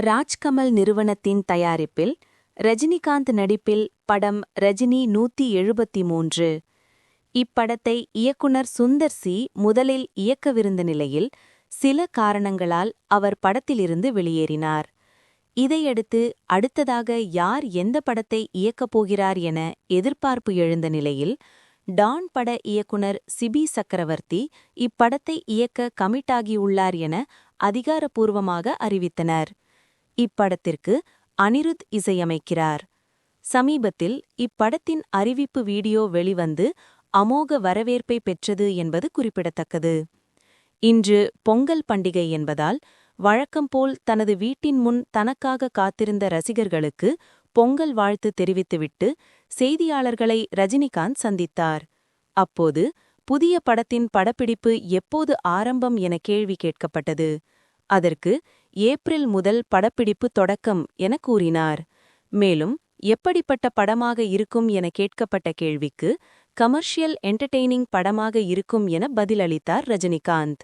ராஜ்கமல் நிறுவனத்தின் தயாரிப்பில் ரஜினிகாந்த் நடிப்பில் படம் ரஜினி 173. இப்படத்தை இயக்குனர் சுந்தர் சி முதலில் இயக்கவிருந்த நிலையில் சில காரணங்களால் அவர் படத்திலிருந்து வெளியேறினார். இதையடுத்து அடுத்ததாக யார் எந்த படத்தை இயக்கப் போகிறார் என எதிர்பார்ப்பு எழுந்த நிலையில் டான் பட இயக்குனர் சிபி சக்கரவர்த்தி இப்படத்தை இயக்க கமிட்டாகியுள்ளார் என அதிகாரப்பூர்வமாக அறிவித்தனர். இப்படத்திற்கு அனிருத் இசையமைக்கிறார். சமீபத்தில் இப்படத்தின் அறிவிப்பு வீடியோ வெளிவந்து அமோக வரவேற்பை பெற்றது என்பது குறிப்பிடத்தக்கது. இன்று பொங்கல் பண்டிகை என்பதால் வழக்கம்போல் தனது வீட்டின் முன் தனக்காக காத்திருந்த ரசிகர்களுக்கு பொங்கல் வாழ்த்து தெரிவித்துவிட்டு செய்தியாளர்களை ரஜினிகாந்த் சந்தித்தார். அப்போது புதிய படத்தின் படப்பிடிப்பு எப்போது ஆரம்பம் என கேள்வி கேட்கப்பட்டது. அதற்கு ஏப்ரல் முதல் படப்பிடிப்பு தொடக்கம் என கூறினார். மேலும் எப்படிப்பட்ட படமாக இருக்கும் என கேட்கப்பட்ட கேள்விக்கு கமர்ஷியல் என்டர்டெய்னிங் படமாக இருக்கும் என பதிலளித்தார் ரஜினிகாந்த்.